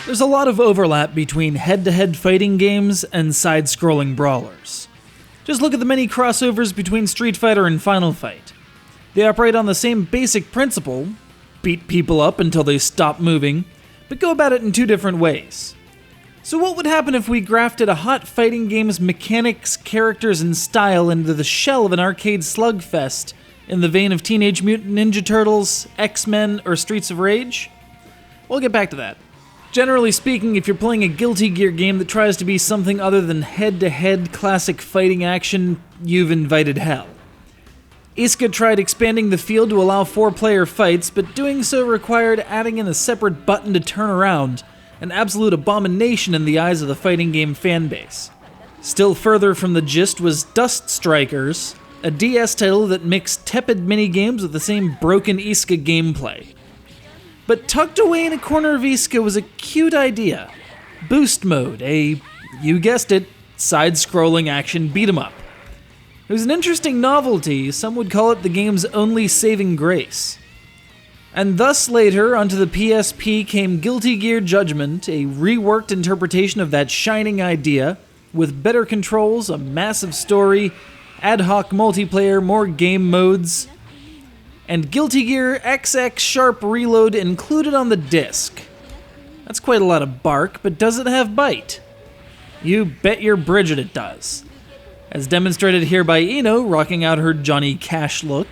There's a lot of overlap between head-to-head fighting games and side-scrolling brawlers. Just look at the many crossovers between Street Fighter and Final Fight. They operate on the same basic principle, beat people up until they stop moving, but go about it in two different ways. So what would happen if we grafted a hot fighting game's mechanics, characters, and style into the shell of an arcade slugfest in the vein of Teenage Mutant Ninja Turtles, X-Men, or Streets of Rage? We'll get back to that. Generally speaking, if you're playing a Guilty Gear game that tries to be something other than head-to-head classic fighting action, you've invited hell. Isuka tried expanding the field to allow 4-player fights, but doing so required adding in a separate button to turn around, an absolute abomination in the eyes of the fighting game fanbase. Still further from the gist was Dust Strikers, a DS title that mixed tepid minigames with the same broken Isuka gameplay. But tucked away in a corner of Isuka was a cute idea. Boost Mode, you guessed it, side-scrolling action beat-em-up. It was an interesting novelty, some would call it the game's only saving grace. And thus later, onto the PSP came Guilty Gear Judgement, a reworked interpretation of that shining idea, with better controls, a massive story, ad hoc multiplayer, more game modes, and Guilty Gear XX Sharp Reload included on the disc. That's quite a lot of bark, but does it have bite? You bet your Bridget it does. As demonstrated here by Ino rocking out her Johnny Cash look,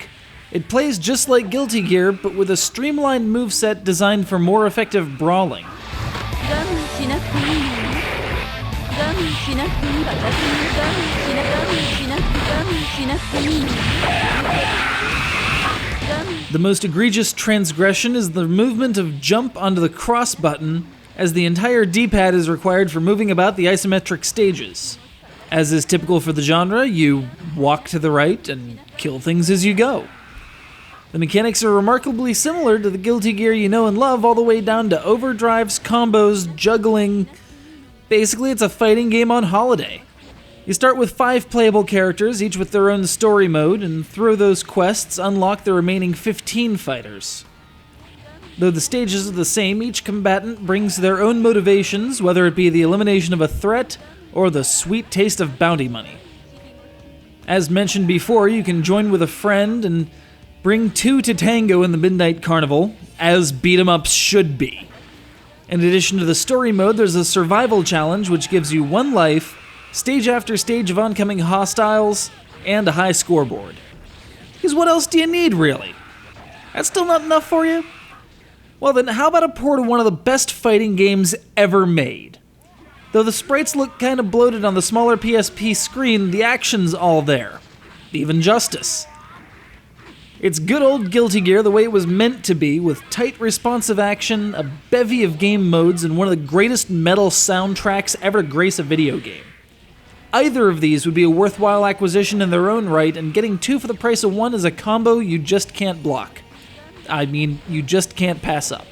it plays just like Guilty Gear, but with a streamlined moveset designed for more effective brawling. The most egregious transgression is the movement of jump onto the cross button, as the entire D-pad is required for moving about the isometric stages. As is typical for the genre, you walk to the right and kill things as you go. The mechanics are remarkably similar to the Guilty Gear you know and love, all the way down to overdrives, combos, juggling. Basically, it's a fighting game on holiday. You start with 5 playable characters, each with their own story mode, and through those quests, unlock the remaining 15 fighters. Though the stages are the same, each combatant brings their own motivations, whether it be the elimination of a threat or the sweet taste of bounty money. As mentioned before, you can join with a friend and bring 2 to tango in the Midnight Carnival, as beat-em-ups should be. In addition to the story mode, there's a survival challenge which gives you 1 life, stage after stage of oncoming hostiles, and a high scoreboard. Because what else do you need, really? That's still not enough for you? Well then, how about a port of one of the best fighting games ever made? Though the sprites look kinda bloated on the smaller PSP screen, the action's all there. Even justice. It's good old Guilty Gear the way it was meant to be, with tight responsive action, a bevy of game modes, and one of the greatest metal soundtracks ever to grace a video game. Either of these would be a worthwhile acquisition in their own right, and getting 2 for the price of 1 is a combo you just can't block. I mean, you just can't pass up.